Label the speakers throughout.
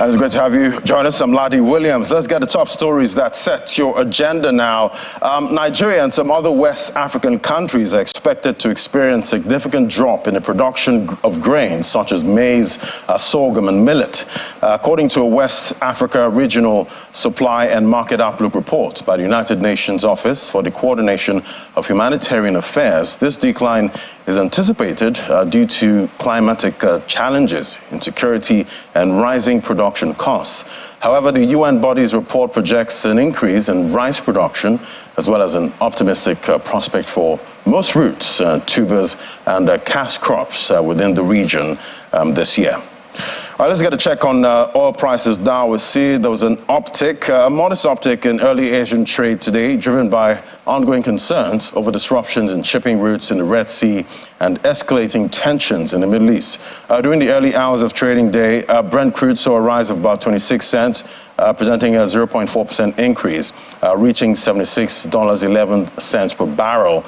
Speaker 1: And it's great to have you join us. I'm Ladi Williams. Let's get the top stories that set your agenda now. Nigeria and some other West African countries are expected to experience significant drop in the production of grains such as maize, sorghum and millet. According to a West Africa Regional Supply and Market Outlook report by the United Nations Office for the Coordination of Humanitarian Affairs, this decline is anticipated due to climatic challenges, insecurity and rising production costs. However, the UN body's report projects an increase in rice production as well as an optimistic prospect for most roots, tubers and cash crops within the region this year. All right, let's get a check on oil prices now. We see there was an uptick, a modest uptick in early Asian trade today, driven by ongoing concerns over disruptions in shipping routes in the Red Sea and escalating tensions in the Middle East. During the early hours of trading day, Brent crude saw a rise of about 26 cents, presenting a 0.4% increase, reaching $76.11 per barrel.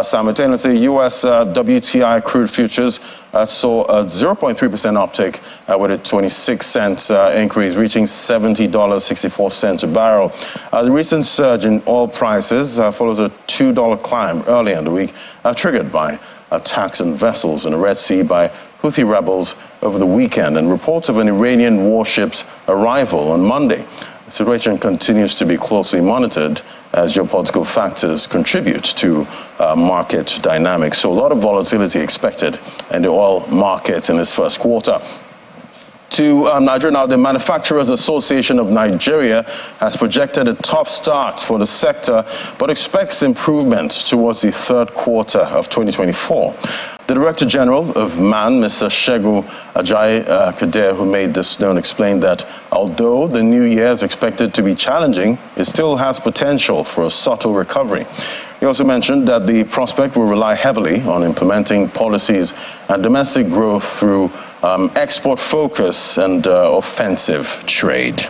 Speaker 1: Simultaneously, U.S. WTI crude futures saw a 0.3% uptick with a 26-cent increase, reaching $70.64 a barrel. The recent surge in oil prices follows a $2 climb earlier in the week, triggered by attacks on vessels in the Red Sea by Houthi rebels over the weekend and reports of an Iranian warship's arrival on Monday. The situation continues to be closely monitored as geopolitical factors contribute to market dynamics. So a lot of volatility expected in the oil market in this first quarter. To Nigeria now, the Manufacturers Association of Nigeria has projected a tough start for the sector, but expects improvements towards the third quarter of 2024. The Director General of MAN, Mr. Segun Ajayi-Kadir, who made this known, explained that although the new year is expected to be challenging, it still has potential for a subtle recovery. He also mentioned that the prospect will rely heavily on implementing policies and domestic growth through export focus and offensive trade.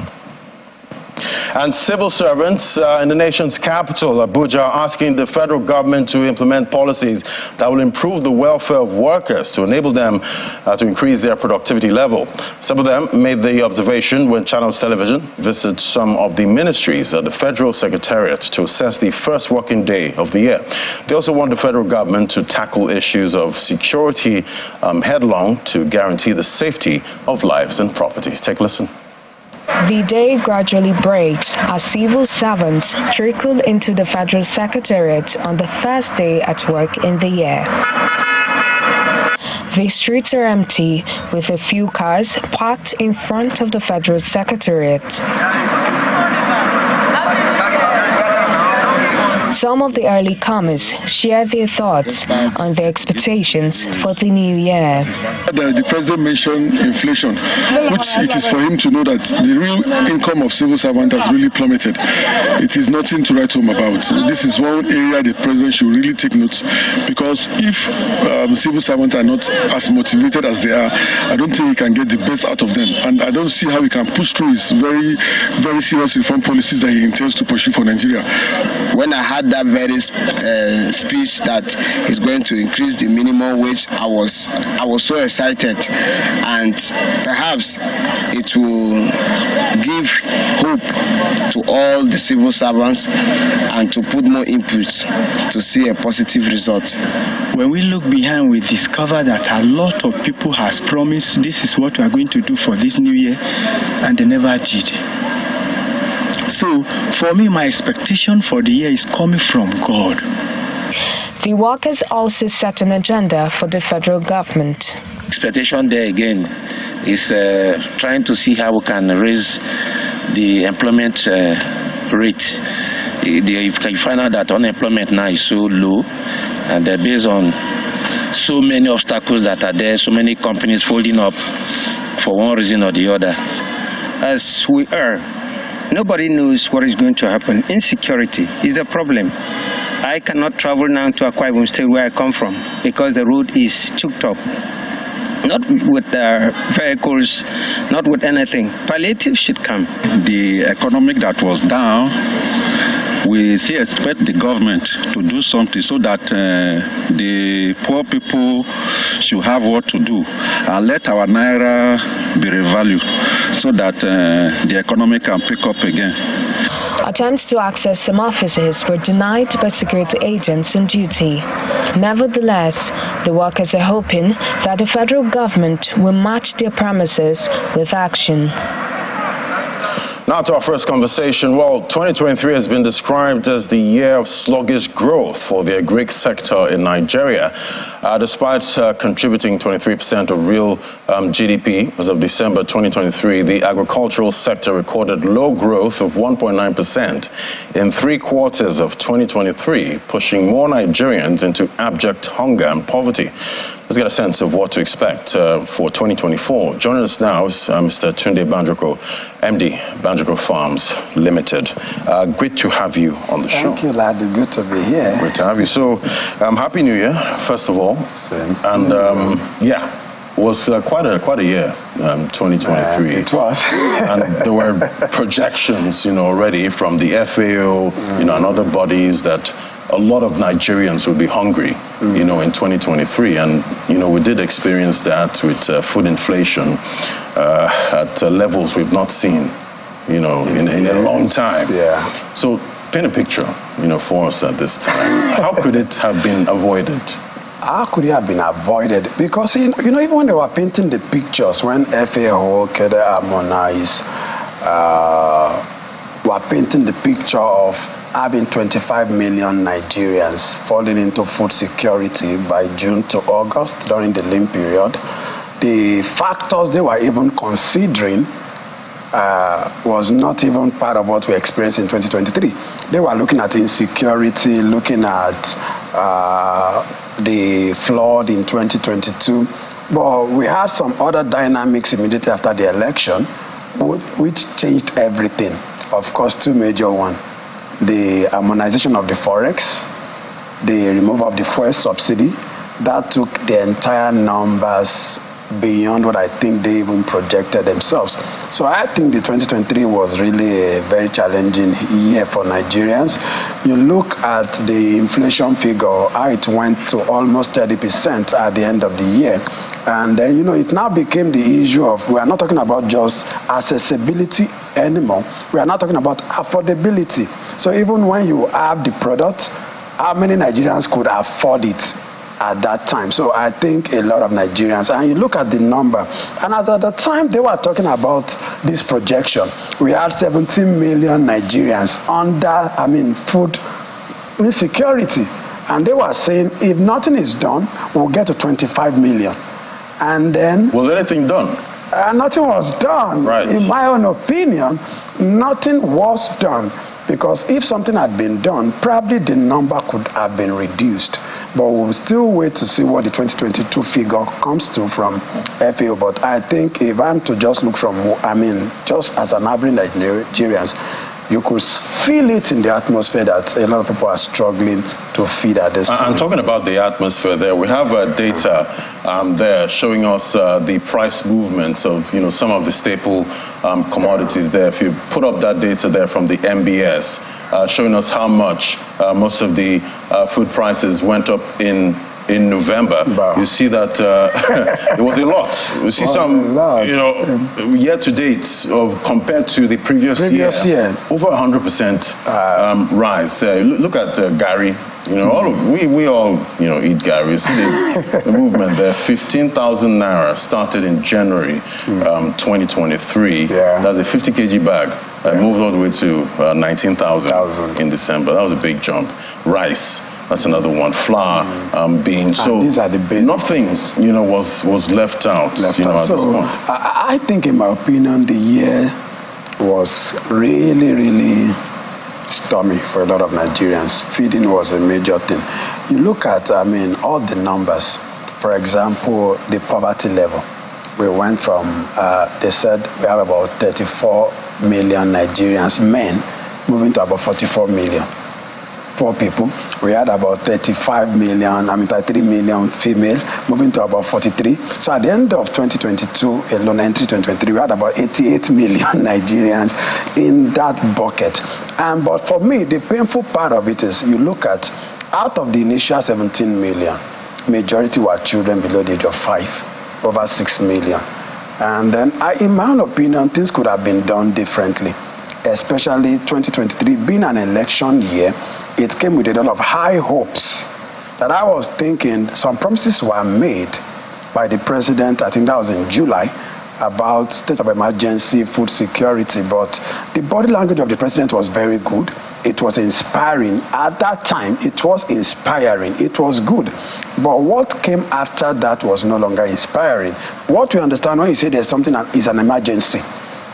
Speaker 1: And civil servants in the nation's capital, Abuja, are asking the federal government to implement policies that will improve the welfare of workers to enable them to increase their productivity level. Some of them made the observation when Channels Television visited some of the ministries at the Federal Secretariat to assess the first working day of the year. They also want the federal government to tackle issues of security headlong to guarantee the safety of lives and properties. Take a listen.
Speaker 2: The day gradually breaks as civil servants trickle into the Federal Secretariat on the first day at work in the year. The streets are empty, with a few cars parked in front of the Federal Secretariat. Some of the early comers share their thoughts on their expectations for the new year.
Speaker 3: The president mentioned inflation, which it is for him to know that the real income of civil servants has really plummeted. It is nothing to write home about. This is one area the president should really take note, because if civil servants are not as motivated as they are, I don't think he can get the best out of them. And I don't see how he can push through his very, very serious reform policies that he intends to pursue for Nigeria.
Speaker 4: When I had that very speech that is going to increase the minimum wage, I was so excited, and perhaps it will give hope to all the civil servants and to put more input to see a positive result.
Speaker 5: When we look behind, we discover that a lot of people has promised this is what we are going to do for this new year, and they never did. So, for me, my expectation for the year is coming from God.
Speaker 2: The workers also set an agenda for the federal government.
Speaker 6: Expectation there again is trying to see how we can raise the employment rate. You can find out that unemployment now is so low, and based on so many obstacles that are there, so many companies folding up for one reason or the other.
Speaker 7: As we are, nobody knows what is going to happen. Insecurity is the problem. I cannot travel now to Akwa Ibom State, where I come from, because the road is choked up. Not with vehicles, not with anything. Palliative should come.
Speaker 3: The economic that was down
Speaker 8: we still expect the government to do something so that the poor people should have what to do, and let our naira be revalued so that the economy can pick up again.
Speaker 2: Attempts to access some offices were denied by security agents on duty. Nevertheless, the workers are hoping that the federal government will match their promises with action.
Speaker 1: Now to our first conversation. Well, 2023 has been described as the year of sluggish growth for the Agric sector in Nigeria. Despite contributing 23% of real GDP as of December 2023, the agricultural sector recorded low growth of 1.9% in 3 quarters of 2023, pushing more Nigerians into abject hunger and poverty. Let's get a sense of what to expect for 2024. Joining us now is Mr. Tunde Banjoko, MD, Banjoko Farms Limited. Great to have you on the show.
Speaker 9: Thank you, lad. Good to be here.
Speaker 1: Great to have you. So, Happy New Year, first of all.
Speaker 9: Same.
Speaker 1: And yeah, it was quite a year, 2023.
Speaker 9: It was.
Speaker 1: And there were projections, already from the FAO, and other bodies that a lot of Nigerians would be hungry, in 2023. And, we did experience that with food inflation at levels we've not seen, in a long time.
Speaker 9: Yeah.
Speaker 1: So paint a picture, for us at this time. How could it have been avoided?
Speaker 9: How could it have been avoided? Because, even when they were painting the pictures, when FAO, Kede Harmonize, were painting the picture of having 25 million Nigerians falling into food security by June to August during the lean period, the factors they were even considering was not even part of what we experienced in 2023. They were looking at insecurity, looking at the flood in 2022. But we had some other dynamics immediately after the election, which changed everything. Of course, 2 major ones: the harmonization of the forex, the removal of the fuel subsidy. That took the entire numbers beyond what I think they even projected themselves. So I think the 2023 was really a very challenging year for Nigerians. You look at the inflation figure, how it went to almost 30% at the end of the year. And then, it now became the issue of, we are not talking about just accessibility anymore. We are not talking about affordability. So even when you have the product, how many Nigerians could afford it at that time? So I think a lot of Nigerians, and you look at the number, and at the time they were talking about this projection, we had 17 million Nigerians under, food insecurity. And they were saying, if nothing is done, we'll get to 25 million. And then...
Speaker 1: Was anything done?
Speaker 9: Nothing was done.
Speaker 1: Right.
Speaker 9: In my own opinion, nothing was done. Because if something had been done, probably the number could have been reduced. But we'll still wait to see what the 2022 figure comes to from FAO. But I think if I'm to just look from, just as an average Nigerians, you could feel it in the atmosphere that a lot of people are struggling to feed at this time.
Speaker 1: I'm talking about the atmosphere there. We have data there showing us the price movements of some of the staple commodities there. If you put up that data there from the MBS, showing us how much most of the food prices went up in November, you see that it was a lot. You see year to date, compared to the previous year, over 100% rise there. Look at Gary. We all eat Gary. You see the movement there. 15,000 naira started in January 2023. That's a 50 kg bag. That moved all the way to 19,000 in December. That was a big jump. Rice. That's another one. Flour, beans. So
Speaker 9: these are the basic
Speaker 1: nothing, was left out. At this point.
Speaker 9: I think, in my opinion, the year was really, really stormy for a lot of Nigerians. Feeding was a major thing. You look at, all the numbers. For example, the poverty level. We went from, they said we have about 34 million Nigerians, men, moving to about 44 million. poor people. We had about 33 million female, moving to about 43. So at the end of 2022, alone entry 2023, we had about 88 million Nigerians in that bucket. But for me, the painful part of it is you look at, out of the initial 17 million, majority were children below the age of 5, over 6 million. And then, in my own opinion, things could have been done differently, especially 2023 being an election year. It came with a lot of high hopes that I was thinking some promises were made by the president, I think that was in July, about state of emergency, food security, but the body language of the president was very good. It was inspiring. At that time, it was inspiring. It was good. But what came after that was no longer inspiring. What we understand when you say there's something that is an emergency,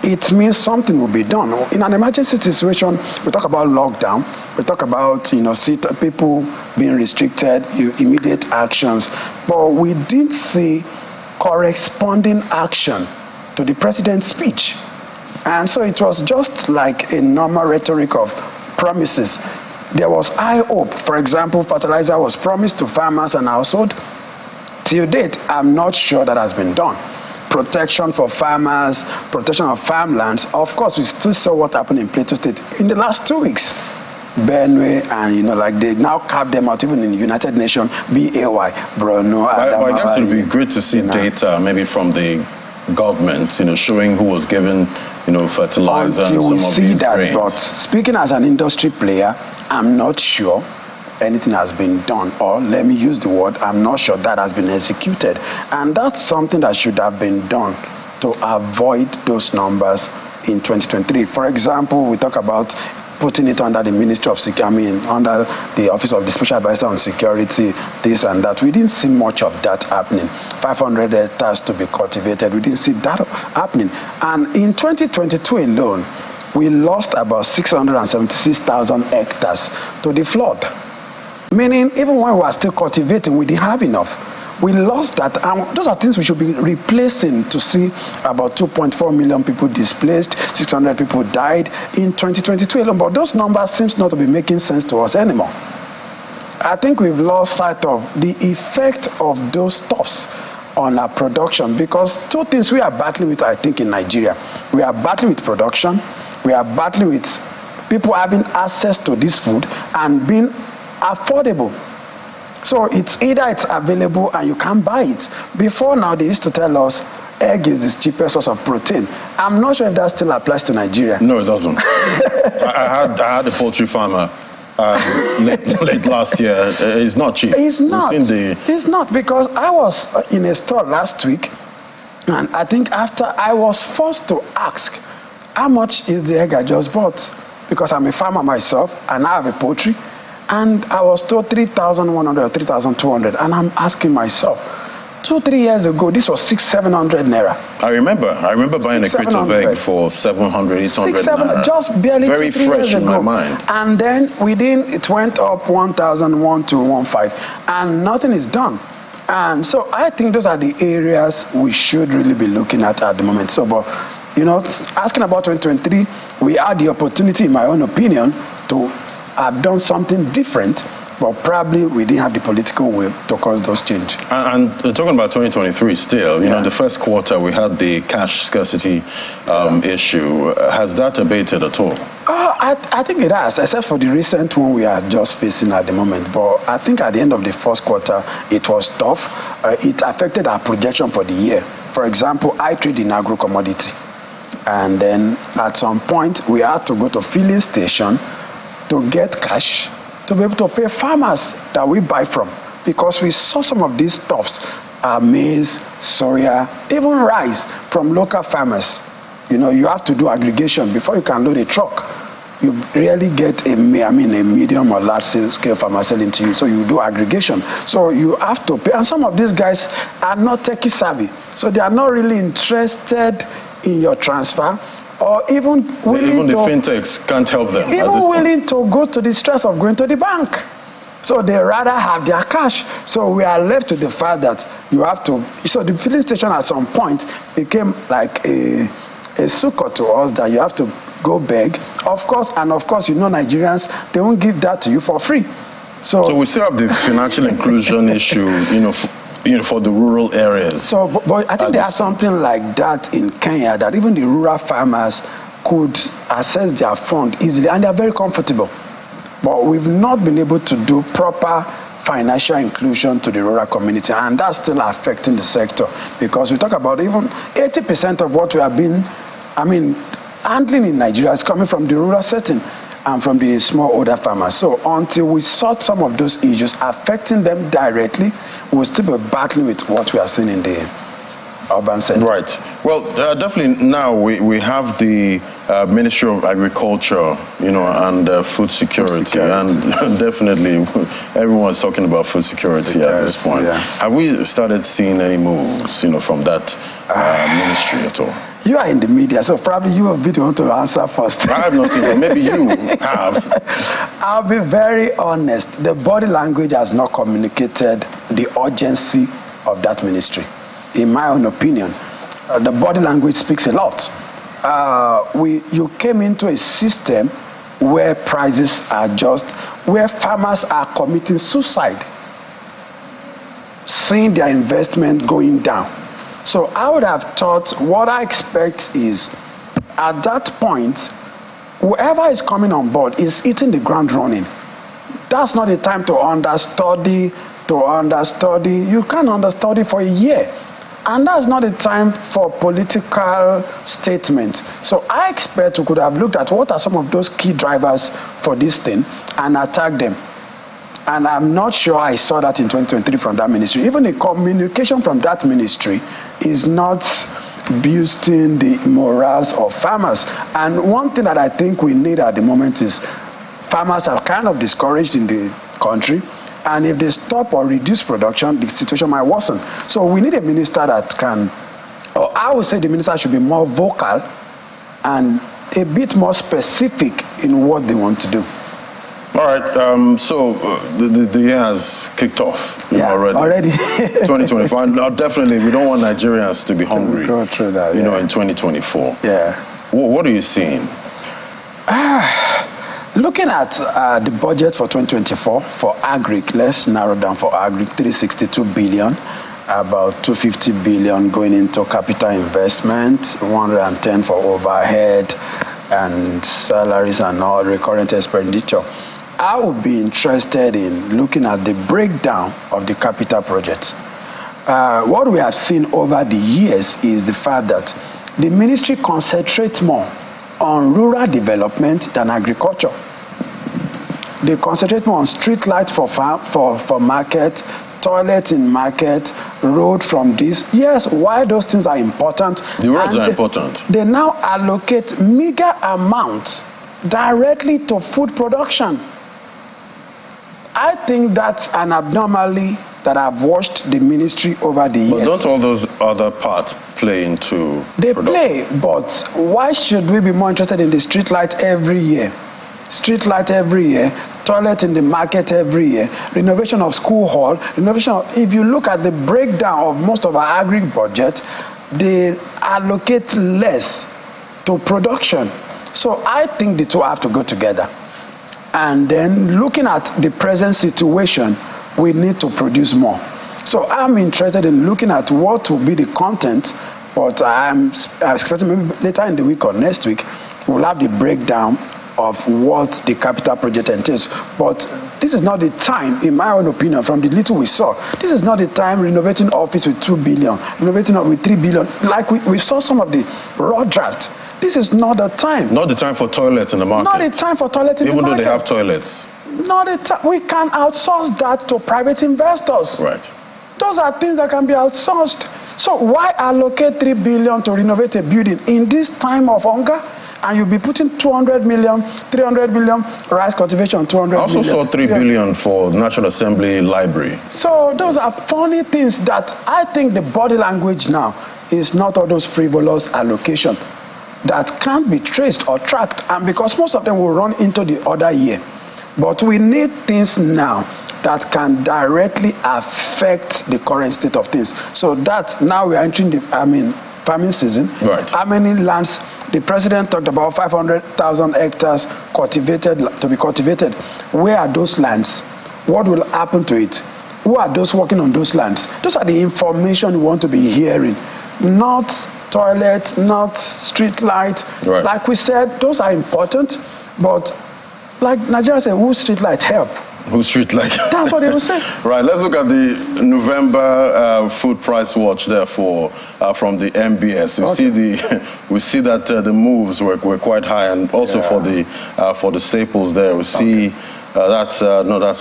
Speaker 9: it means something will be done. In an emergency situation, we talk about lockdown, we talk about people being restricted, immediate actions, but we didn't see corresponding action to the president's speech. And so it was just like a normal rhetoric of promises. There was high hope. For example, fertilizer was promised to farmers and households. Till date, I'm not sure that has been done. Protection for farmers, protection of farmlands. Of course, we still saw what happened in Plateau State in the last 2 weeks. Benue, and they now carve them out even in the United Nations, BAY, Bruno.
Speaker 1: I guess it would be great to see data maybe from the government, showing who was given, fertilizer and some of these grains.
Speaker 9: But speaking as an industry player, I'm not sure anything has been done, or let me use the word, I'm not sure that has been executed. And that's something that should have been done to avoid those numbers in 2023. For example, we talk about putting it under the Ministry of Security, under the Office of the Special Advisor on Security, this and that. We didn't see much of that happening. 500 hectares to be cultivated, we didn't see that happening. And in 2022 alone, we lost about 676,000 hectares to the flood. Meaning, even when we were still cultivating, we didn't have enough. We lost that, and those are things we should be replacing to see about 2.4 million people displaced, 600 people died in 2022 alone. But those numbers seems not to be making sense to us anymore. I think we've lost sight of the effect of those stuffs on our production, because two things we are battling with, I think, in Nigeria. We are battling with production, we are battling with people having access to this food and being affordable. So it's either it's available and you can't buy it. Before now, they used to tell us egg is the cheapest source of protein. I'm not sure if that still applies to Nigeria.
Speaker 1: No, it doesn't. I had a poultry farmer late last year. It's not cheap.
Speaker 9: It's not. It's not, because I was in a store last week, and I think after I was forced to ask, how much is the egg I just bought? Because I'm a farmer myself and I have a poultry. And I was told 3,100 or 3,200, and I'm asking myself, 2-3 years ago, this was 600-700 naira.
Speaker 1: I remember buying a crate of egg for 700, 800 naira.
Speaker 9: Just barely
Speaker 1: very fresh in my mind.
Speaker 9: And then it went up 1,001 to 15, and nothing is done. And so I think those are the areas we should really be looking at the moment. So, but asking about 2023, we had the opportunity, in my own opinion, to have done something different, but probably we didn't have the political will to cause those change. And
Speaker 1: talking about 2023 still, the first quarter we had the cash scarcity issue. Has that abated at all?
Speaker 9: I think it has, except for the recent one we are just facing at the moment. But I think at the end of the first quarter, it was tough. It affected our projection for the year. For example, I trade in agro-commodity. And then at some point, we had to go to filling station to get cash to be able to pay farmers that we buy from, because we saw some of these stuffs, maize, soya, even rice from local farmers. You have to do aggregation before you can load a truck. You rarely get a medium or large scale farmer selling to you, so you do aggregation. So you have to pay, and some of these guys are not techie savvy, so they are not really interested in your transfer, or even
Speaker 1: the fintechs can't help them.
Speaker 9: Even willing to go to the stress of going to the bank. So they rather have their cash. So we are left to the fact that you have to. So the filling station at some point became like a a succor to us that you have to go beg. Of course, Nigerians, they won't give that to you for free. So
Speaker 1: we still have the financial inclusion issue, for the rural areas.
Speaker 9: So, but I think they have something like that in Kenya, that even the rural farmers could access their fund easily, and they are very comfortable. But we've not been able to do proper financial inclusion to the rural community, and that's still affecting the sector, because we talk about even 80% of what we have been, handling in Nigeria is coming from the rural setting and from the smallholder farmers. So until we sort some of those issues affecting them directly, we'll still be battling with what we are seeing in the urban setting.
Speaker 1: Right. Well, definitely now we have the Ministry of Agriculture, and food security, and definitely everyone's talking about food security at this point. Yeah. Have we started seeing any moves, from that ministry at all?
Speaker 9: You are in the media, so probably you will be the one to answer first.
Speaker 1: I have not seen it. Maybe you have.
Speaker 9: I'll be very honest. The body language has not communicated the urgency of that ministry. In my own opinion, the body language speaks a lot. You came into a system where prices are just, where farmers are committing suicide, seeing their investment going down. So I would have thought, what I expect is, at that point, whoever is coming on board is hitting the ground running. That's not the time to understudy. You can't understudy for a year. And that's not the time for political statements. So I expect we could have looked at what are some of those key drivers for this thing and attack them. And I'm not sure I saw that in 2023 from that ministry. Even the communication from that ministry is not boosting the morals of farmers. And one thing that I think we need at the moment is, farmers are kind of discouraged in the country. And if they stop or reduce production, the situation might worsen. So we need a minister that can, or I would say the minister should be more vocal and a bit more specific in what they want to do.
Speaker 1: All right, so the year has kicked off already. 2025. Now, definitely, we don't want Nigerians to be hungry. Go through that, in 2024.
Speaker 9: Yeah.
Speaker 1: What are you seeing?
Speaker 9: Looking at the budget for 2024 for Agric, let's narrow down for Agric, 362 billion, about 250 billion going into capital investment, 110 for overhead and salaries and all recurrent expenditure. I would be interested in looking at the breakdown of the capital projects. What we have seen over the years is the fact that the ministry concentrates more on rural development than agriculture. They concentrate more on street lights for market, toilet in market, road from this. Yes, why those things are important.
Speaker 1: The roads are important.
Speaker 9: They now allocate meager amounts directly to food production. I think that's an abnormality that I've watched the ministry over the years.
Speaker 1: But don't all those other parts play into
Speaker 9: They
Speaker 1: production?
Speaker 9: play, but why should we be more interested in the street light every year? Street light every year, toilet in the market every year, renovation of school hall, if you look at the breakdown of most of our agri budget, they allocate less to production. So I think the two have to go together. And then looking at the present situation, we need to produce more. So I'm interested in looking at what will be the content, but I'm expecting maybe later in the week or next week, we'll have the breakdown of what the capital project entails. But this is not the time, in my own opinion, from the little we saw, this is not the time renovating office with 2 billion, renovating with 3 billion, like we saw some of the raw draft. This is not the time.
Speaker 1: Not the time for toilets in the market.
Speaker 9: Not the time for toilets in the market.
Speaker 1: Even though they have toilets.
Speaker 9: Not the time. We can outsource that to private investors.
Speaker 1: Right.
Speaker 9: Those are things that can be outsourced. So why allocate 3 billion to renovate a building in this time of hunger? And you'll be putting 200 million, 300 million, rice cultivation, 200 million.
Speaker 1: I also saw 3 billion for National Assembly Library.
Speaker 9: So those are funny things that I think the body language now is not all those frivolous allocation that can't be traced or tracked, and because most of them will run into the other year. But we need things now that can directly affect the current state of things. So that now we are entering farming season.
Speaker 1: Right.
Speaker 9: How many lands? The president talked about 500,000 hectares to be cultivated. Where are those lands? What will happen to it? Who are those working on those lands? Those are the information we want to be hearing. Not toilet, not street light.
Speaker 1: Right.
Speaker 9: Like we said, those are important, but like Nigeria said, who street light help?
Speaker 1: Who street light?
Speaker 9: That's what they will say.
Speaker 1: Right, let's look at the November food price watch there from the MBS. We see that the moves were quite high, and also for the staples there, we see that's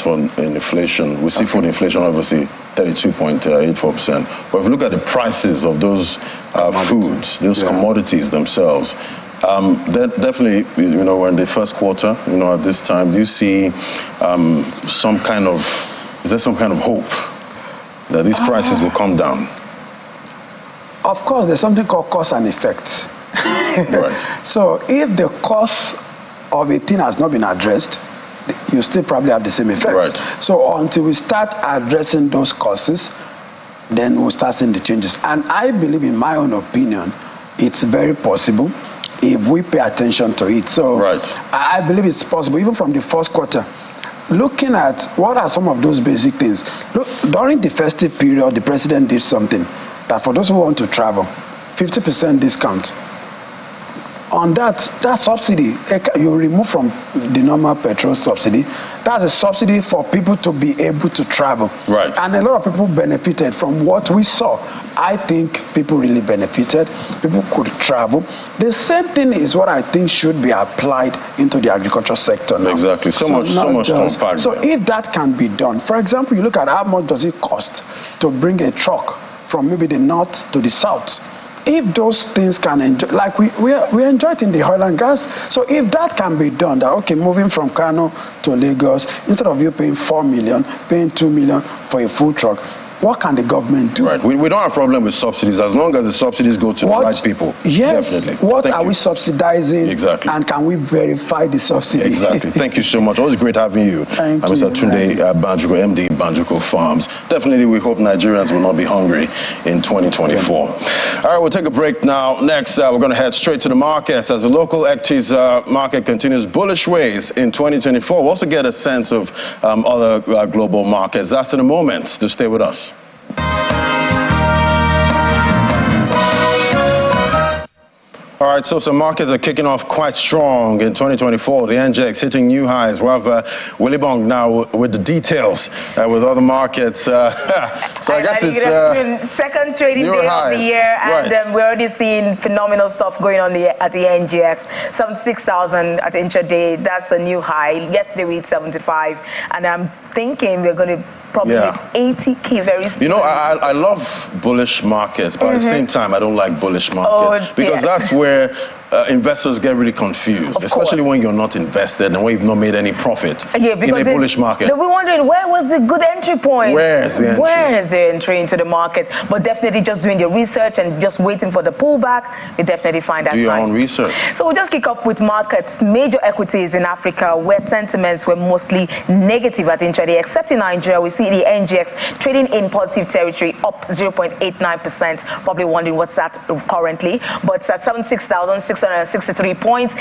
Speaker 1: for inflation. We see food inflation obviously 32.84%. But if you look at the prices of those foods, those commodities themselves, then definitely, we're in the first quarter, at this time, do you see some kind of hope that these prices will come down?
Speaker 9: Of course, there's something called cause and effect.
Speaker 1: Right.
Speaker 9: So if the cause of a thing has not been addressed, you still probably have the same effect.
Speaker 1: Right.
Speaker 9: So until we start addressing those causes, then we'll start seeing the changes. And I believe, in my own opinion, it's very possible if we pay attention to it. So I believe it's possible, even from the first quarter. Looking at what are some of those basic things. Look, during the festive period, the president did something that for those who want to travel, 50% discount. On that subsidy, you remove from the normal petrol subsidy. That's a subsidy for people to be able to travel.
Speaker 1: Right.
Speaker 9: And a lot of people benefited from what we saw. I think people really benefited. People could travel. The same thing is what I think should be applied into the agriculture sector now.
Speaker 1: Exactly. So much to unpack.
Speaker 9: So if that can be done, for example, you look at how much does it cost to bring a truck from maybe the north to the south. If those things can enjoy, like we enjoy it in the oil and gas. So if that can be done, that moving from Kano to Lagos, instead of you paying 4 million, paying 2 million for a food truck, what can the government do?
Speaker 1: Right. We don't have a problem with subsidies as long as the subsidies go to the right people.
Speaker 9: Yes.
Speaker 1: Definitely.
Speaker 9: What are we subsidizing?
Speaker 1: Exactly.
Speaker 9: And can we verify the subsidy?
Speaker 1: Exactly. Thank you so much. Always great having you.
Speaker 9: Thank you.
Speaker 1: Mr. Tunde Banjuko, MD Banjuko Farms. Definitely, we hope Nigerians will not be hungry in 2024. All right, we'll take a break now. Next, we're going to head straight to the markets as the local equities market continues bullish ways in 2024. We'll also get a sense of other global markets. That's in a moment. To stay with us. All right, so some markets are kicking off quite strong in 2024. The NGX hitting new highs. We have Willie Bong now with the details with other markets. So I guess it's
Speaker 10: second trading day
Speaker 1: highs
Speaker 10: of the year, and we're already seeing phenomenal stuff going on at the NGX. 76,000 at intraday. That's a new high. Yesterday we hit 75, and I'm thinking we're going to probably hit 80K very soon.
Speaker 1: I love bullish markets, but at the same time, I don't like bullish markets because that's where investors get really confused, especially when you're not invested and when you've not made any profit in a bullish market.
Speaker 10: They'll be wondering, where was the good entry point?
Speaker 1: Where is the entry?
Speaker 10: Where is the entry into the market? But definitely just doing your research and just waiting for the pullback, you definitely find that
Speaker 1: Do your own research.
Speaker 10: So we'll just kick off with markets. Major equities in Africa where sentiments were mostly negative at intraday, except in Nigeria. We see the NGX trading in positive territory, up 0.89%. Probably wondering what's that currently, but it's at 76,663 points.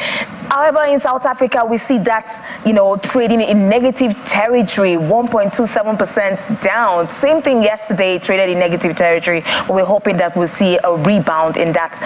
Speaker 10: However, in South Africa, we see that, trading in negative territory, 1.27% down. Same thing yesterday, traded in negative territory. But we're hoping that we'll see a rebound in that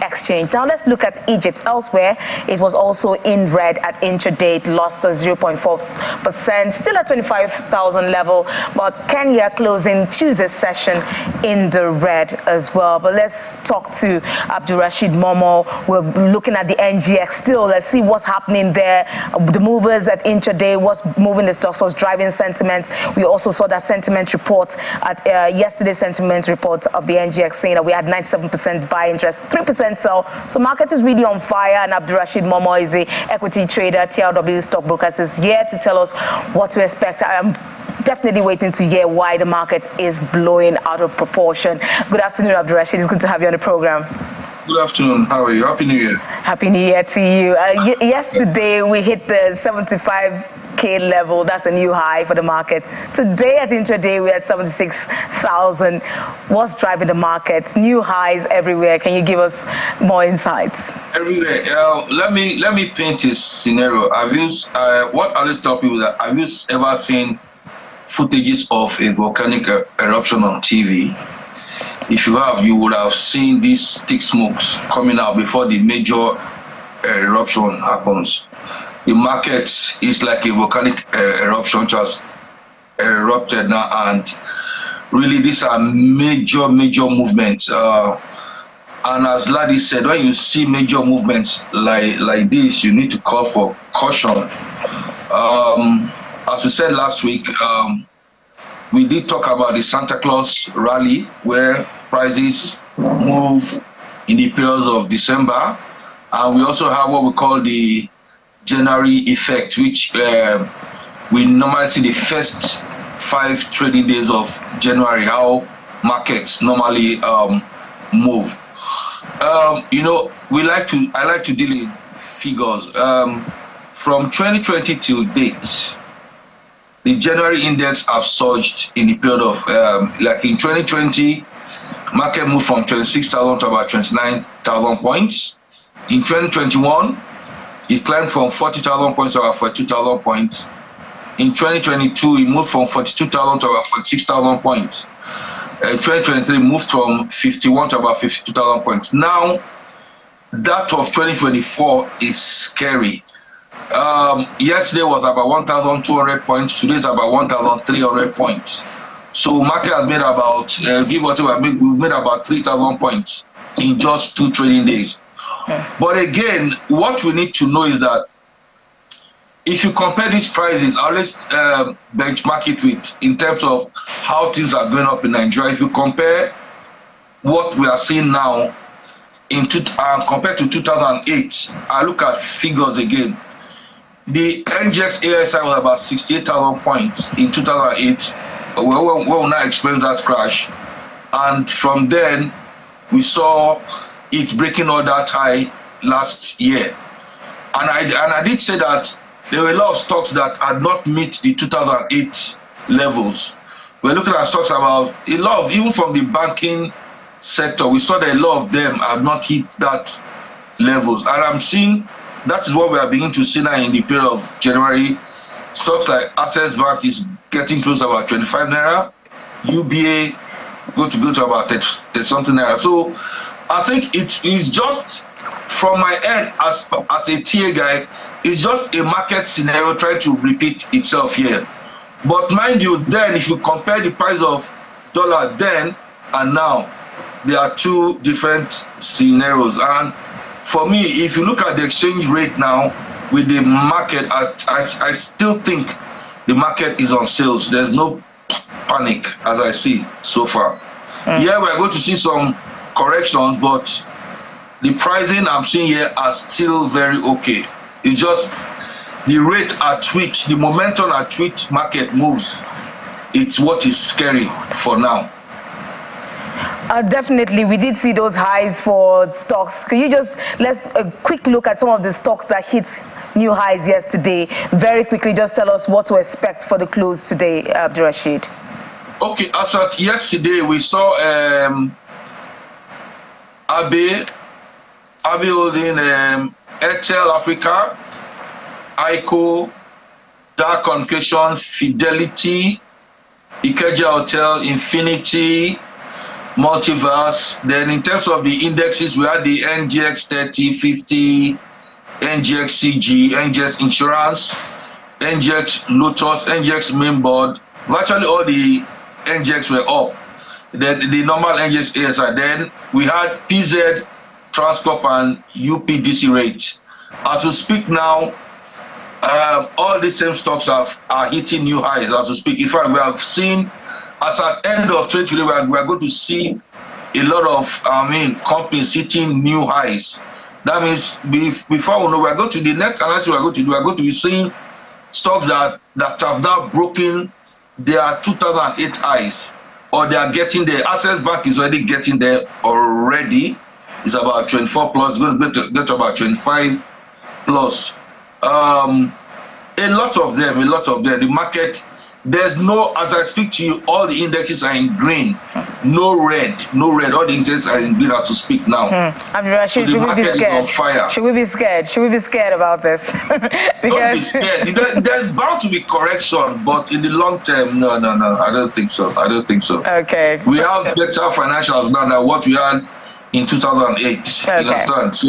Speaker 10: exchange. Now, let's look at Egypt. Elsewhere, it was also in red at intraday. It lost 0.4%, still at 25,000 level. But Kenya closing Tuesday's session in the red as well. But let's talk to Abdulrasheed Momo. We're looking at the NGX still. Let's see what's happening there. The movers at intraday, what's moving the stocks, what's driving sentiment. We also saw that sentiment report at yesterday's sentiment report of the NGX saying that we had 97% buy interest, 3% sell. So market is really on fire, and Abdulrasheed Momo is the equity trader, TRW Stockbrokers, is here to tell us what to expect. I'm definitely waiting to hear why the market is blowing out of proportion. Good afternoon, Abdulrasheed. It's good to have you on the program.
Speaker 11: Good afternoon. How are you? Happy New Year.
Speaker 10: Happy New Year to you. Yesterday, we hit the 75K 72K level. That's a new high for the market. Today at intraday, we're at 76,000. What's driving the market? New highs everywhere. Can you give us more insights?
Speaker 11: Everywhere. Let me paint a scenario. I've used what I always tell people that have you ever seen footages of a volcanic eruption on TV? If you have, you would have seen these thick smokes coming out before the major eruption happens. The market is like a volcanic eruption just erupted now, and really these are major movements. And as Ladi said, when you see major movements like this, you need to call for caution. As we said last week, we did talk about the Santa Claus rally, where prices move in the period of December. And we also have what we call the January effect, which we normally see the first 5 trading days of January, how markets normally move. You know, I like to deal in figures. From 2020 till date, the January index have surged in the period of, like in 2020, market moved from 26,000 to about 29,000 points. In 2021, it climbed from 40,000 points to about 42,000 points. In 2022, it moved from 42,000 to about 46,000 points. 2023 moved from 51 to about 52,000 points. Now, that of 2024 is scary. Yesterday was about 1,200 points. Today is about 1,300 points. So market has made about, we've made about 3,000 points in just 2 trading days. But again, what we need to know is that if you compare these prices, I always benchmark it with in terms of how things are going up in Nigeria. If you compare what we are seeing now compared to 2008, I look at figures again. The NGX ASI was about 68,000 points in 2008. We will not experience that crash. And from then, we saw it breaking all that high last year. And I did say that there were a lot of stocks that had not met the 2008 levels. We're looking at stocks about a lot of, even from the banking sector, we saw that a lot of them have not hit that levels. And I'm seeing that is what we are beginning to see now in the period of January. Stocks like Access Bank is getting close to about 25 naira. UBA go to about 30 something naira. So I think it is just from my end as a TA guy, it's just a market scenario trying to repeat itself here. But mind you, then if you compare the price of dollar then and now, there are 2 different scenarios. And for me, if you look at the exchange rate now with the market, I still think the market is on sales. There's no panic as I see so far. Yeah, we're going to see some corrections, but the pricing I'm seeing here are still very okay. It's just the rate at which, the momentum at which market moves, it's what is scary for now.
Speaker 10: Definitely, we did see those highs for stocks. Could you just, let's a quick look at some of the stocks that hit new highs yesterday. Very quickly, just tell us what to expect for the close today, Abdurrashid.
Speaker 11: Okay, as at yesterday, we saw Abe holding Airtel Africa, ICO, Dark Communication, Fidelity, Ikeja Hotel, Infinity, Multiverse. Then in terms of the indexes, we had the NGX 30, 50, NGX CG, NGX Insurance, NGX Lotus, NGX Mainboard. Virtually all the NGX were up. Then the normal NGX ASI. Then we had PZ, Transcorp, and UPDC rate. As we speak now, all the same stocks are hitting new highs as we speak. In fact, we have seen, as at end of 2020, we are going to see a lot of, companies hitting new highs. That means before we know, we are going to the next analysis we are going to be seeing stocks that have now broken their 2008 highs, or they are getting there. Access Bank is already getting there already. It's about 24 plus, it's going to get to about 25 plus. A lot of them. The market, there's no, as I speak to you, all the indexes are in green. No red. All the indexes are in green as to speak now.
Speaker 10: Should we be scared? Should we be scared? Should we be scared about this?
Speaker 11: Don't be scared. There's bound to be correction, but in the long term, no. I don't think so.
Speaker 10: Okay.
Speaker 11: We have better financials now than what we had in 2008.
Speaker 10: Okay.
Speaker 11: Understand? So,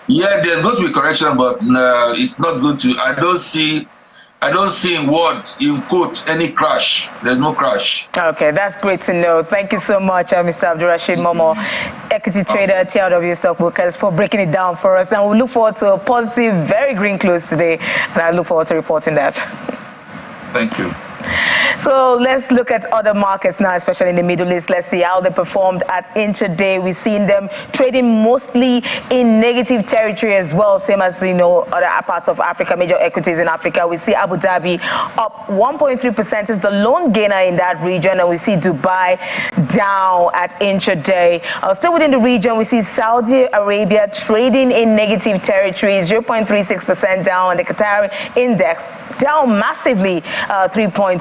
Speaker 11: yeah, there's going to be correction, but it's not going to. I don't see in quotes any crash. There's no crash.
Speaker 10: Okay, that's great to know. Thank you so much, Mr. Abdulrasheed Momo, equity trader, TRW Stockbrokers, for breaking it down for us. And we look forward to a positive, very green close today. And I look forward to reporting that.
Speaker 11: Thank you.
Speaker 10: So let's look at other markets now, especially in the Middle East. Let's see how they performed at intraday. We've seen them trading mostly in negative territory as well, same as, other parts of Africa, major equities in Africa. We see Abu Dhabi up 1.3% is the lone gainer in that region, and we see Dubai down at intraday. Still within the region, we see Saudi Arabia trading in negative territory, 0.36% down, and the Qatari index down massively, 3.02%.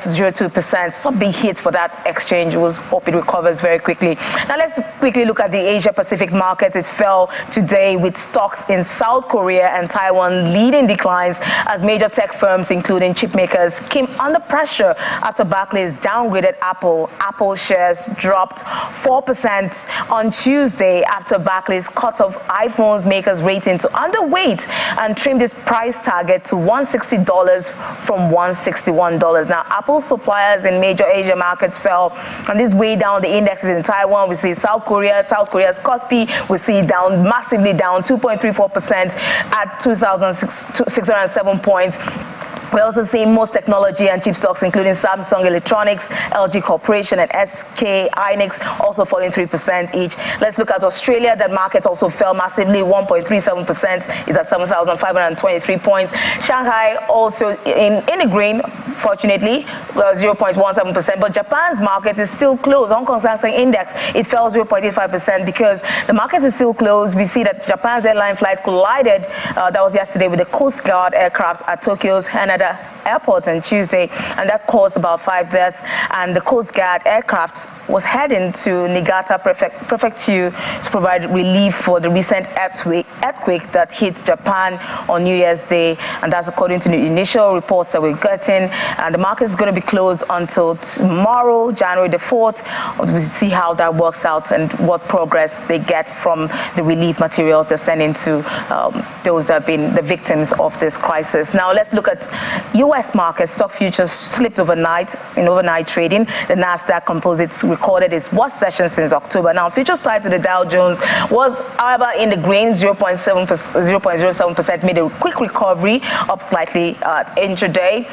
Speaker 10: Some big hit for that exchange. We'll hope it recovers very quickly. Now let's quickly look at the Asia Pacific market. It fell today with stocks in South Korea and Taiwan leading declines as major tech firms, including chip makers, came under pressure after Barclays downgraded Apple. Apple shares dropped 4% on Tuesday after Barclays cut off iPhones makers' rating to underweight and trimmed its price target to $160 from $161. Now, Apple suppliers in major Asia markets fell, and this weighed down the indexes in Taiwan. We see South Korea's Kospi, we see down massively down 2.34% at 2,607 points. We also see most technology and chip stocks, including Samsung Electronics, LG Corporation, and SK Hynix, also falling 3% each. Let's look at Australia. That market also fell massively, 1.37%, is at 7,523 points. Shanghai also in the green, fortunately, 0.17%. But Japan's market is still closed. Hong Kong Seng Index, it fell 0.85% because the market is still closed. We see that Japan's airline flights collided, that was yesterday, with the Coast Guard aircraft at Tokyo's Haneda Airport on Tuesday, and that caused about 5 deaths. And the Coast Guard aircraft was heading to Niigata Prefecture to provide relief for the recent earthquake that hit Japan on New Year's Day, and that's according to the initial reports that we're getting. And the market is going to be closed until tomorrow, January the 4th. We'll see how that works out and what progress they get from the relief materials they're sending to those that have been the victims of this crisis. Now let's look at U.S. markets. Stock futures slipped overnight in overnight trading. The Nasdaq Composite recorded its worst session since October. Now, futures tied to the Dow Jones was, however, in the green, 0.07%, made a quick recovery, up slightly at intraday.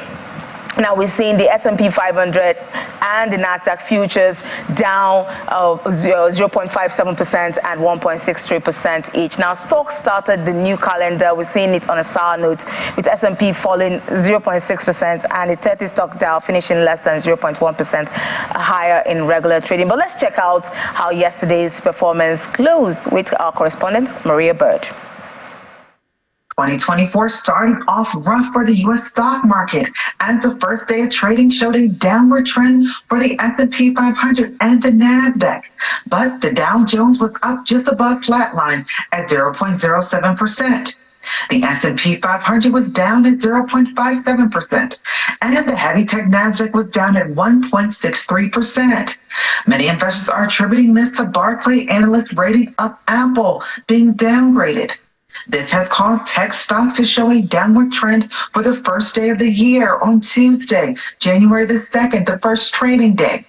Speaker 10: Now we're seeing the S&P 500 and the Nasdaq futures down 0.57% and 1.63% each. Now stocks started the new calendar. We're seeing it on a sour note, with S&P falling 0.6% and the 30 stock Dow finishing less than 0.1% higher in regular trading. But let's check out how yesterday's performance closed with our correspondent, Maria Bird.
Speaker 12: 2024 starting off rough for the U.S. stock market, and the first day of trading showed a downward trend for the S&P 500 and the NASDAQ. But the Dow Jones was up just above flatline at 0.07%. The S&P 500 was down at 0.57%, and the heavy tech NASDAQ was down at 1.63%. Many investors are attributing this to Barclays analyst rating of Apple being downgraded. This has caused tech stocks to show a downward trend for the first day of the year on Tuesday, January the 2nd, the first trading day.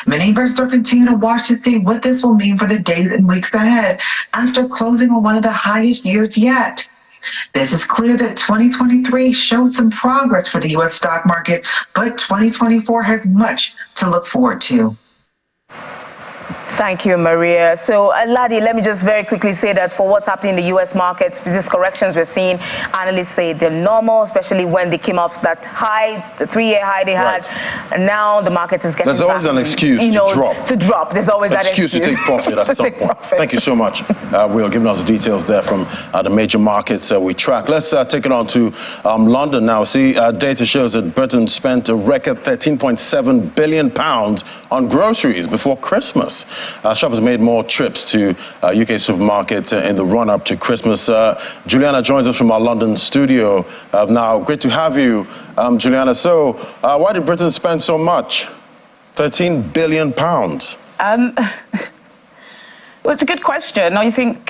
Speaker 12: Many investors continue to watch to see what this will mean for the days and weeks ahead after closing on one of the highest years yet. This is clear that 2023 shows some progress for the U.S. stock market, but 2024 has much to look forward to.
Speaker 10: Thank you, Maria. So, Ladi, let me just very quickly say that for what's happening in the U.S. markets, these corrections we're seeing, analysts say they're normal, especially when they came out that high, the 3-year high they had, and now the market is getting
Speaker 1: There's always an excuse
Speaker 10: to drop. There's always that excuse
Speaker 1: to take profit at some point. Thank you so much, Will, giving us the details there from the major markets we track. Let's take it on to London now. See, data shows that Britain spent a record £13.7 billion on groceries before Christmas. Shoppers made more trips to UK supermarkets in the run-up to Christmas. Juliana joins us from our London studio now. Great to have you, Juliana. So, why did Britain spend so much? £13 billion.
Speaker 13: Well, it's a good question. I think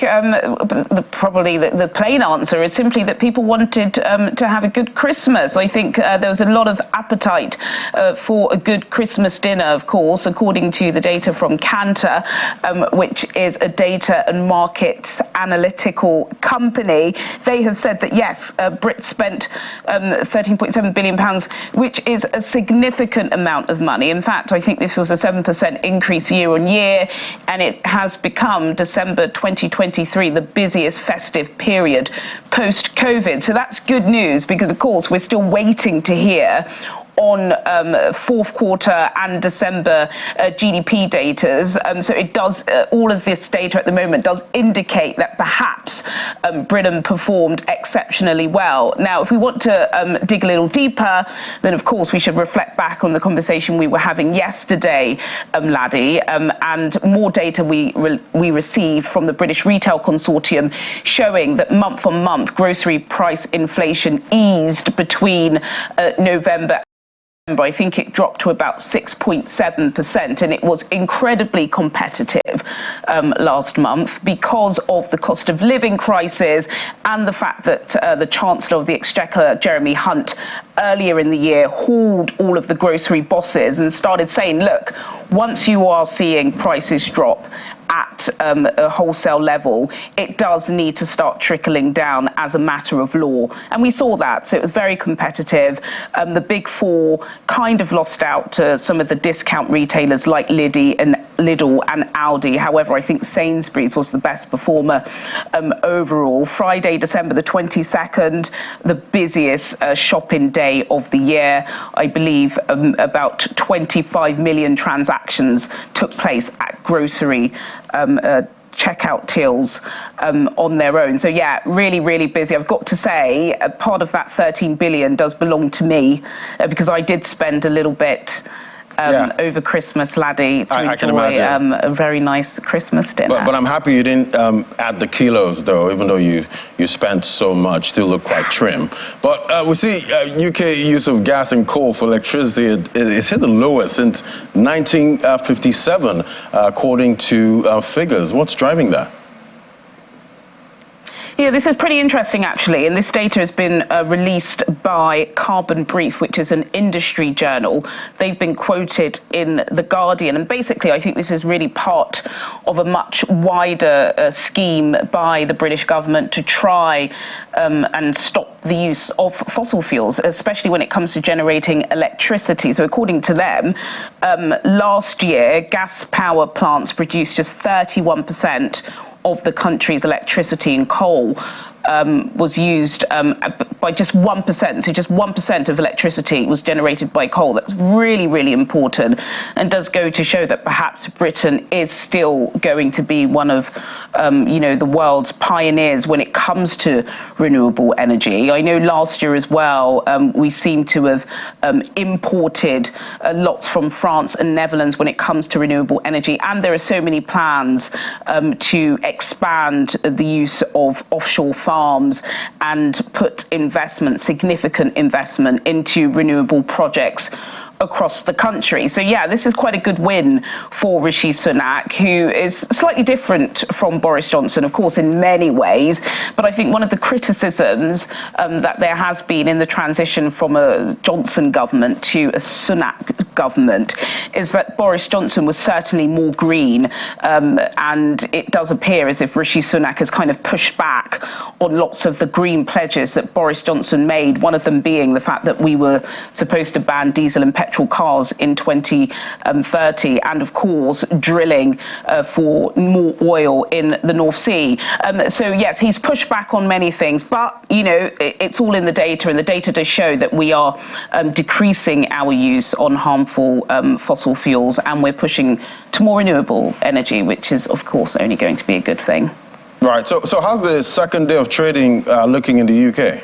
Speaker 13: probably the plain answer is simply that people wanted to have a good Christmas. I think there was a lot of appetite for a good Christmas dinner, of course, according to the data from Kantar, which is a data and markets analytical company. They have said that, yes, Brits spent £13.7 billion, which is a significant amount of money. In fact, I think this was a 7% increase year on year, and it has become December 2023 the busiest festive period post-COVID. So that's good news because, of course, we're still waiting to hear on fourth quarter and December GDP data. So it does, all of this data at the moment does indicate that perhaps Britain performed exceptionally well. Now, if we want to dig a little deeper, then of course we should reflect back on the conversation we were having yesterday, Laddie, and more data we received from the British Retail Consortium showing that month on month grocery price inflation eased between November. I think it dropped to about 6.7%, and it was incredibly competitive last month because of the cost of living crisis and the fact that the Chancellor of the Exchequer, Jeremy Hunt, earlier in the year hauled all of the grocery bosses and started saying, look, once you are seeing prices drop at a wholesale level, it does need to start trickling down as a matter of law. And we saw that. So it was very competitive. The big four kind of lost out to some of the discount retailers like Lidl and Aldi. However, I think Sainsbury's was the best performer overall. Friday, December the 22nd, the busiest shopping day of the year. I believe about 25 million transactions took place at grocery checkout tills on their own. So yeah, really, really busy. I've got to say, part of that 13 billion does belong to me because I did spend a little bit over Christmas, Laddie, to enjoy a very nice Christmas dinner.
Speaker 1: But I'm happy you didn't add the kilos, though, even though you spent so much, still look quite trim. But we see UK use of gas and coal for electricity is hit the lowest since 1957, according to figures. What's driving that?
Speaker 13: Yeah, this is pretty interesting, actually, and this data has been released by Carbon Brief, which is an industry journal. They've been quoted in The Guardian, and basically I think this is really part of a much wider scheme by the British government to try and stop the use of fossil fuels, especially when it comes to generating electricity. So according to them, last year, gas power plants produced just 31% of the country's electricity, and coal was used by just 1%. So just 1% of electricity was generated by coal. That's really, really important, and does go to show that perhaps Britain is still going to be one of, the world's pioneers when it comes to renewable energy. I know last year as well, we seem to have imported lots from France and Netherlands when it comes to renewable energy, and there are so many plans to expand the use of offshore farms and put significant investment into renewable projects across the country. So yeah, this is quite a good win for Rishi Sunak, who is slightly different from Boris Johnson, of course, in many ways. But I think one of the criticisms that there has been in the transition from a Johnson government to a Sunak government is that Boris Johnson was certainly more green, and it does appear as if Rishi Sunak has kind of pushed back on lots of the green pledges that Boris Johnson made, one of them being the fact that we were supposed to ban diesel and petrol petrol cars in 2030, and of course drilling for more oil in the North Sea. So yes, he's pushed back on many things, but it's all in the data, and the data does show that we are decreasing our use on harmful fossil fuels, and we're pushing to more renewable energy, which is of course only going to be a good thing.
Speaker 1: Right. So how's the second day of trading looking in the UK?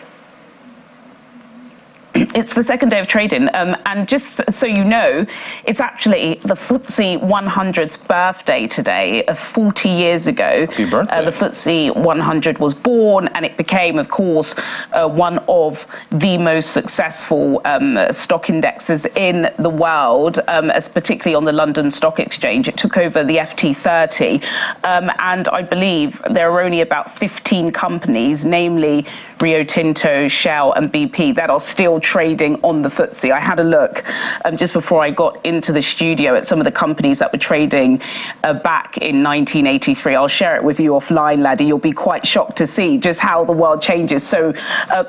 Speaker 13: It's the second day of trading, and just so you know, it's actually the FTSE 100's birthday today. 40 years ago, the FTSE 100 was born, and it became, of course, one of the most successful stock indexes in the world, as particularly on the London Stock Exchange. It took over the FT30, and I believe there are only about 15 companies, namely Rio Tinto, Shell and BP, that are still trading on the FTSE. I had a look just before I got into the studio at some of the companies that were trading back in 1983. I'll share it with you offline, laddie. You'll be quite shocked to see just how the world changes so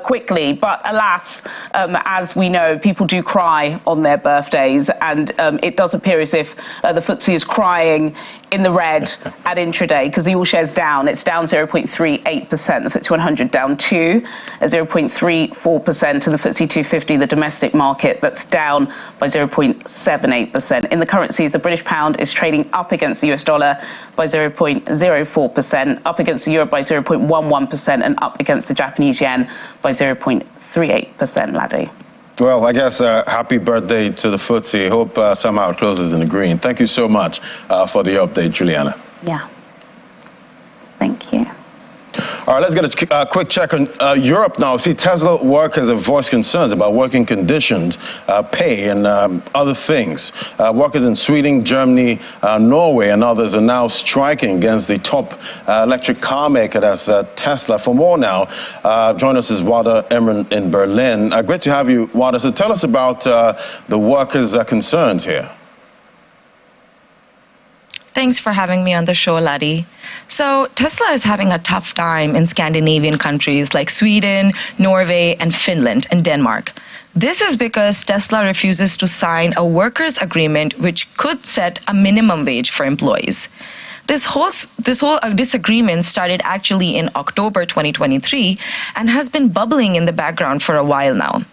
Speaker 13: quickly. But alas, as we know, people do cry on their birthdays, and it does appear as if the FTSE is crying in the red at intraday, because the all shares down. It's down 0.38%. The FTSE 100 down 0.34%, and the FTSE 250, the domestic market, that's down by 0.78%. In the currencies, the British pound is trading up against the US dollar by 0.04%, up against the euro by 0.11%, and up against the Japanese yen by 0.38%, laddie.
Speaker 1: Well, I guess happy birthday to the FTSE. Hope somehow it closes in the green. Thank you so much for the update, Juliana.
Speaker 13: Yeah. Thank you.
Speaker 1: All right, let's get a quick check on Europe now. See, Tesla workers have voiced concerns about working conditions, pay, and other things. Workers in Sweden, Germany, Norway, and others are now striking against the top electric car maker, that's Tesla. For more now, join us is Wada Emran in Berlin. Great to have you, Wada. So tell us about the workers' concerns here.
Speaker 14: Thanks for having me on the show, laddie. So Tesla is having a tough time in Scandinavian countries like Sweden, Norway, and Finland and Denmark. This is because Tesla refuses to sign a workers' agreement which could set a minimum wage for employees. This whole disagreement started actually in October 2023 and has been bubbling in the background for a while now.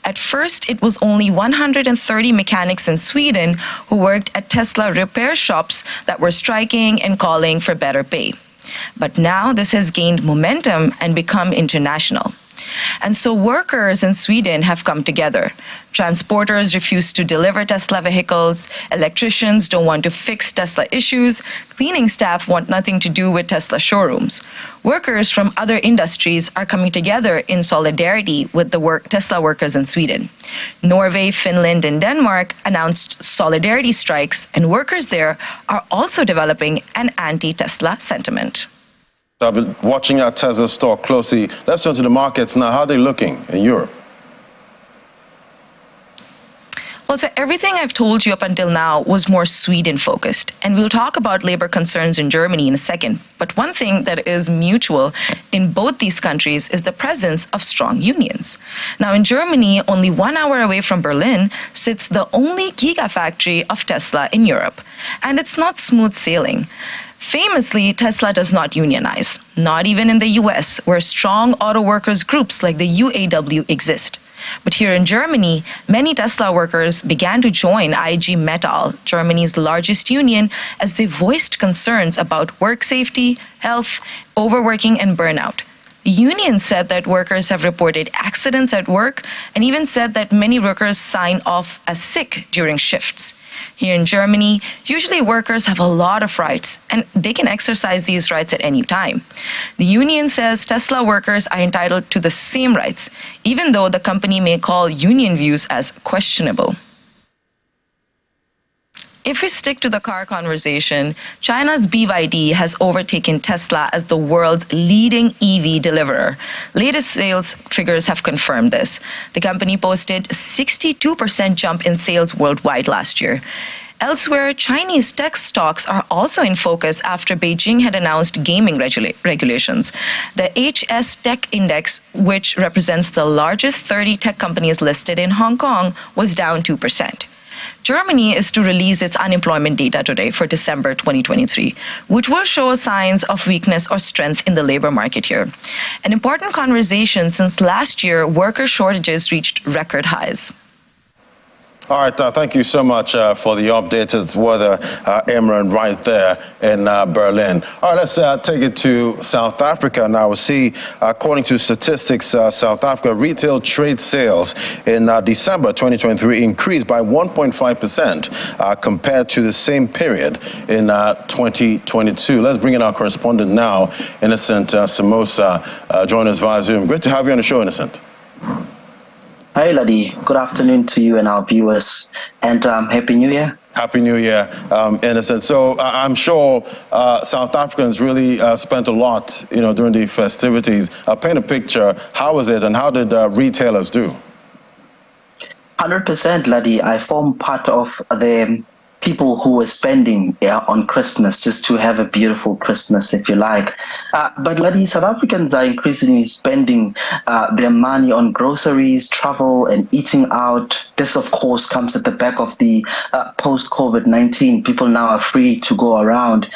Speaker 14: At first, it was only 130 mechanics in Sweden who worked at Tesla repair shops that were striking and calling for better pay. But now this has gained momentum and become international. And so workers in Sweden have come together. Transporters refuse to deliver Tesla vehicles. Electricians don't want to fix Tesla issues. Cleaning staff want nothing to do with Tesla showrooms. Workers from other industries are coming together in solidarity with the Tesla workers in Sweden. Norway, Finland, and Denmark announced solidarity strikes, and workers there are also developing an anti-Tesla sentiment.
Speaker 1: I've been watching our Tesla stock closely. Let's turn to the markets now. How are they looking in Europe?
Speaker 14: Well, so everything I've told you up until now was more Sweden-focused, and we'll talk about labor concerns in Germany in a second. But one thing that is mutual in both these countries is the presence of strong unions. Now, in Germany, only 1 hour away from Berlin, sits the only gigafactory of Tesla in Europe. And it's not smooth sailing. Famously, Tesla does not unionize, not even in the US, where strong auto workers groups like the UAW exist. But here in Germany, many Tesla workers began to join IG Metall, Germany's largest union, as they voiced concerns about work safety, health, overworking, and burnout. The union said that workers have reported accidents at work and even said that many workers sign off as sick during shifts. Here in Germany, usually workers have a lot of rights, and they can exercise these rights at any time. The union says Tesla workers are entitled to the same rights, even though the company may call union views as questionable. If we stick to the car conversation, China's BYD has overtaken Tesla as the world's leading EV deliverer. Latest sales figures have confirmed this. The company posted a 62% jump in sales worldwide last year. Elsewhere, Chinese tech stocks are also in focus after Beijing had announced gaming regulations. The HS Tech Index, which represents the largest 30 tech companies listed in Hong Kong, was down 2%. Germany is to release its unemployment data today for December 2023, which will show signs of weakness or strength in the labor market here. An important conversation since last year, worker shortages reached record highs.
Speaker 1: All right, thank you so much for the update. It's weather, Imran, right there in Berlin. All right, let's take it to South Africa now. We see, according to statistics, South Africa retail trade sales in December 2023 increased by 1.5% compared to the same period in 2022. Let's bring in our correspondent now, Innocent Samosa, join us via Zoom. Great to have you on the show, Innocent.
Speaker 15: Hi, Ladi. Good afternoon to you and our viewers, and Happy New Year.
Speaker 1: Happy New Year, Innocent. So I'm sure South Africans really spent a lot, during the festivities. Paint a picture. How was it, and how did retailers do?
Speaker 15: 100%, Ladi. I form part of the people who were spending on Christmas just to have a beautiful Christmas, if you like. But Ladi, South Africans are increasingly spending their money on groceries, travel, and eating out. This, of course, comes at the back of the post-COVID-19. People now are free to go around.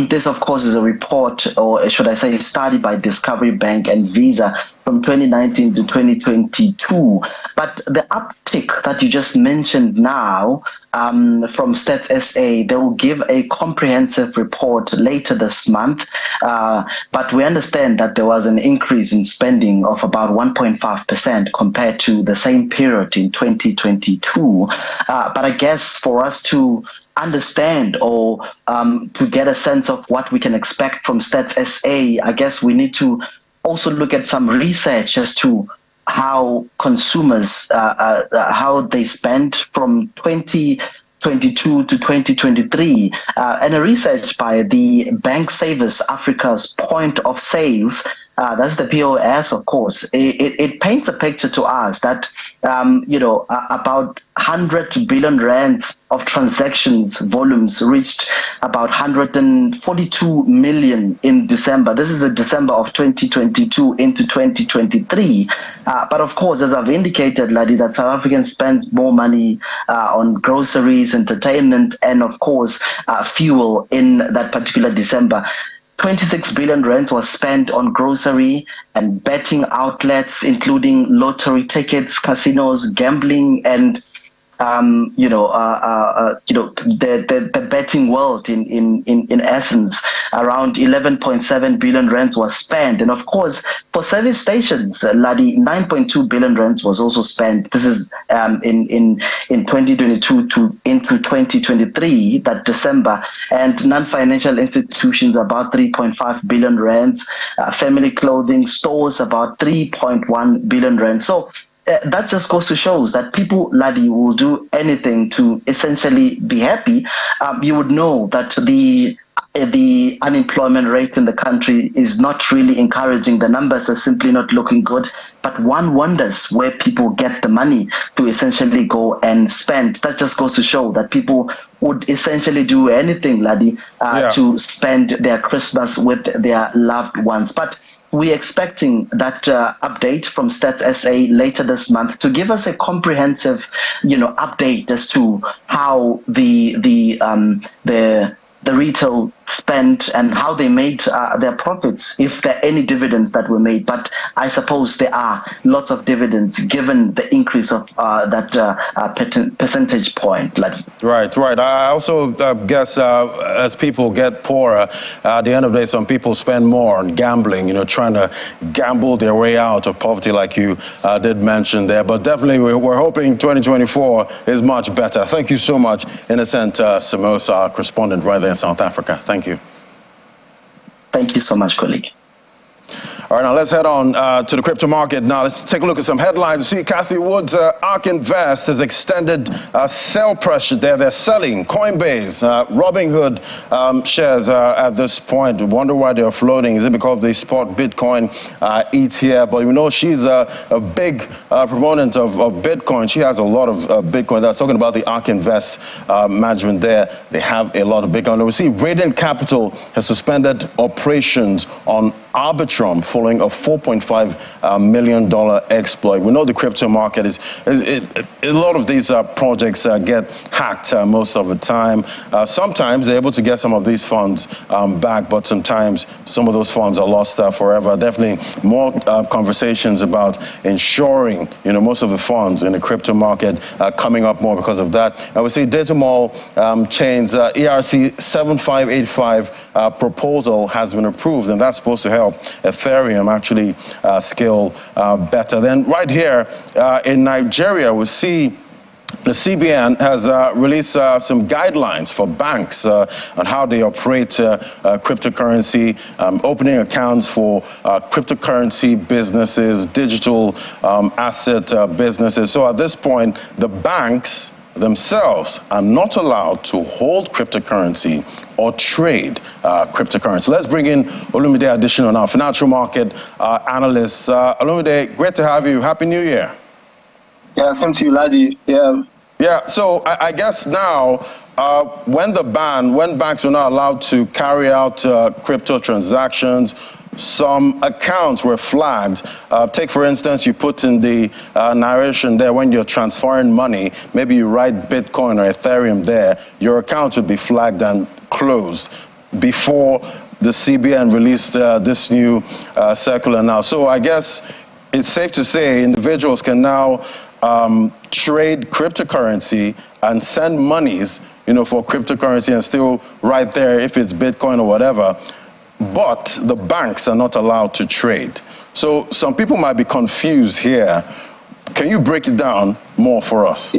Speaker 15: This, of course, is a report, or should I say, a study by Discovery Bank and Visa from 2019 to 2022. But the uptick that you just mentioned now from Stats SA, they will give a comprehensive report later this month. But we understand that there was an increase in spending of about 1.5% compared to the same period in 2022. But I guess for us to understand or to get a sense of what we can expect from Stats SA, I guess we need to also look at some research as to how consumers, how they spend from 2022 to 2023. And a research by the Bank Savers Africa's Point of Sales, that's the POS, of course. It paints a picture to us that, about 100 billion rands of transactions volumes reached about 142 million in December. This is the December of 2022 into 2023. But of course, as I've indicated, Ladi, that South African spends more money on groceries, entertainment, and of course, fuel in that particular December. 26 billion rands was spent on grocery and betting outlets, including lottery tickets, casinos, gambling, and the betting world in essence. Around 11.7 billion rands was spent, and of course for service stations, Ladi, 9.2 billion rands was also spent. This is in 2022 to into 2023, that December, and non-financial institutions about 3.5 billion rands, family clothing stores about 3.1 billion rands. So that just goes to show that people, Ladi, will do anything to essentially be happy. You would know that the unemployment rate in the country is not really encouraging. The numbers are simply not looking good. But one wonders where people get the money to essentially go and spend. That just goes to show that people would essentially do anything, Ladi, to spend their Christmas with their loved ones. But we're expecting that update from Stats SA later this month to give us a comprehensive, update as to how the retail spent and how they made their profits, if there are any dividends that were made. But I suppose there are lots of dividends given the increase of that percentage point.
Speaker 1: Right. I also guess as people get poorer, at the end of the day, some people spend more on gambling, trying to gamble their way out of poverty, like you did mention there. But definitely we're hoping 2024 is much better. Thank you so much, Innocent Samosa, our correspondent right there in South Africa. Thank you.
Speaker 15: Thank you so much, colleague.
Speaker 1: All right, now let's head on to the crypto market. Now let's take a look at some headlines. You see, Kathy Wood's ARK Invest has extended sell pressure there. They're selling Coinbase, Robinhood shares at this point. We wonder why they're floating. Is it because they spot Bitcoin ETF? But we know she's a big proponent of Bitcoin. She has a lot of Bitcoin. That's talking about the ARK Invest management there. They have a lot of Bitcoin. And we see Radiant Capital has suspended operations on Arbitrum following following a $4.5 million exploit. We know the crypto market a lot of these projects get hacked most of the time. Sometimes they're able to get some of these funds back, but sometimes some of those funds are lost forever. Definitely more conversations about ensuring, most of the funds in the crypto market coming up more because of that. And we see data mall chains ERC 7585 proposal has been approved, and that's supposed to help Ethereum actually scale better. Then right here in Nigeria, we see the CBN has released some guidelines for banks on how they operate cryptocurrency, opening accounts for cryptocurrency businesses, digital asset businesses. So at this point, the banks themselves are not allowed to hold cryptocurrency or trade cryptocurrency. Let's bring in Olumide Additional now, financial market analyst. Olumide, great to have you. Happy New Year.
Speaker 16: Yeah, same to you, Ladi.
Speaker 1: Yeah, so I guess now, when banks were not allowed to carry out crypto transactions, some accounts were flagged. Take, for instance, you put in the narration there when you're transferring money, maybe you write Bitcoin or Ethereum there, your account would be flagged and closed before the CBN released this new circular now. So I guess it's safe to say individuals can now trade cryptocurrency and send monies, for cryptocurrency and still right there if it's Bitcoin or whatever, but the banks are not allowed to trade. So some people might be confused here. Can you break it down more for us?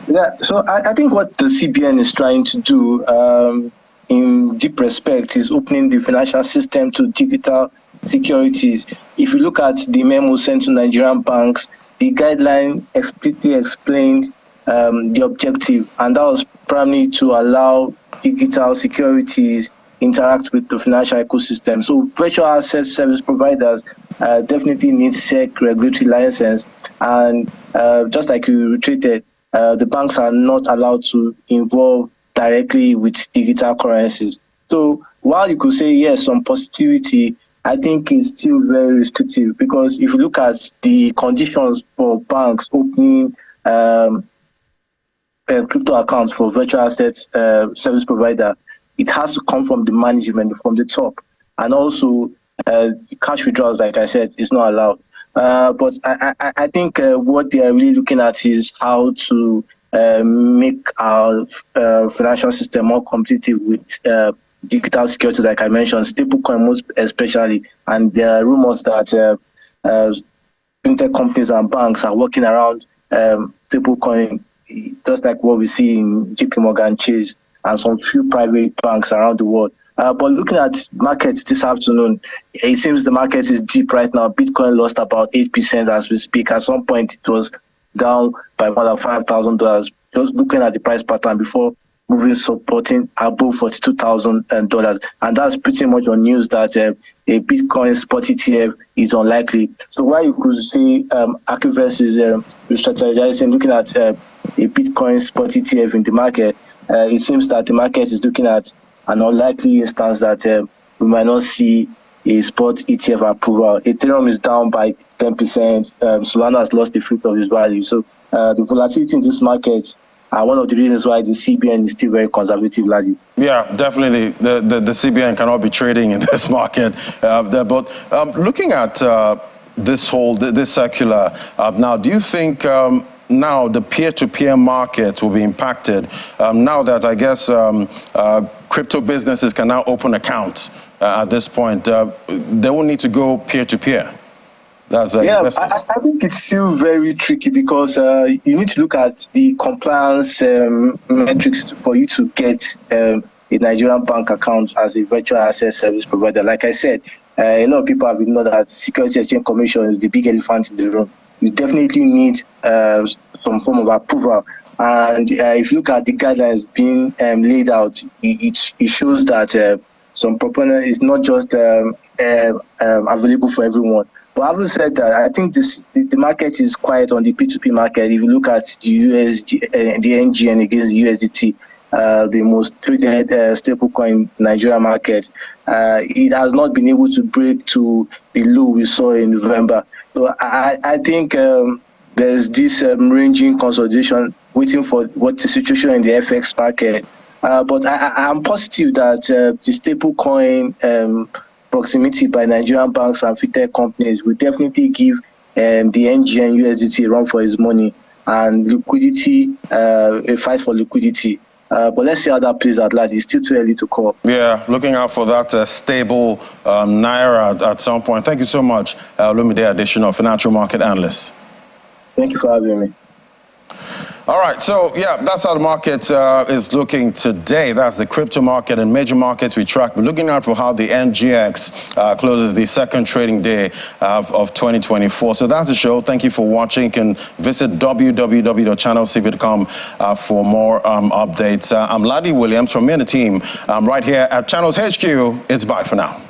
Speaker 16: Yeah, so I think what the CBN is trying to do in deep respect is opening the financial system to digital securities. If you look at the memo sent to Nigerian banks, the guideline explicitly explained the objective, and that was primarily to allow digital securities interact with the financial ecosystem. So virtual asset service providers definitely need SEC regulatory license, and just like you retreated, the banks are not allowed to involve directly with digital currencies. So while you could say yes, some positivity, I think it's still very restrictive, because if you look at the conditions for banks opening crypto accounts for virtual assets service provider, it has to come from the management, from the top. And also, cash withdrawals, like I said, is not allowed. But I think what they are really looking at is how to make our financial system more competitive with digital securities, like I mentioned, stablecoin most especially. And there are rumors that fintech companies and banks are working around stablecoin, just like what we see in JP Morgan Chase and some few private banks around the world. But looking at markets this afternoon, it seems the market is deep right now. Bitcoin lost about 8% as we speak. At some point, it was down by more than $5,000. Just looking at the price pattern before moving, supporting above $42,000. And that's pretty much on news that a Bitcoin spot ETF is unlikely. So while you could say Agric is strategizing, looking at a Bitcoin spot ETF in the market, it seems that the market is looking at an unlikely instance that we might not see a spot ETF approval. Ethereum is down by 10%. Solana has lost a fifth of its value. So the volatility in this market are one of the reasons why the CBN is still very conservative, Ladi.
Speaker 1: Yeah, definitely. The CBN cannot be trading in this market. But looking at this circular now, do you think now the peer-to-peer market will be impacted now that I guess crypto businesses can now open accounts at this point? They won't need to go peer-to-peer. That's
Speaker 16: I think it's still very tricky, because you need to look at the compliance metrics for you to get a Nigerian bank account as a virtual asset service provider. Like I said, a lot of people have ignored that Security Exchange Commission is the big elephant in the room. You definitely need some form of approval. And if you look at the guidelines being laid out, it shows that some proponent is not just available for everyone. But having said that, I think the market is quiet on the P2P market. If you look at the the NGN against the USDT, the most traded stablecoin Nigeria market, it has not been able to break to the low we saw in November. So I think there's this ranging consolidation waiting for what the situation in the FX market. But I'm positive that the stablecoin proximity by Nigerian banks and fintech companies will definitely give the NGN USDT a run for its money, and liquidity, a fight for liquidity. But let's see how that plays out, lad. It's still too early to call.
Speaker 1: Yeah, looking out for that stable Naira at some point. Thank you so much, Olumide Adesina, financial market analyst.
Speaker 16: Thank you for having me.
Speaker 1: All right, so yeah, that's how the market is looking today. That's the crypto market and major markets we track. We're looking out for how the NGX closes the second trading day of 2024. So that's the show. Thank you for watching. You can visit www.channelcv.com for more updates. I'm Ladi Williams from me and the team right here at Channels HQ. It's bye for now.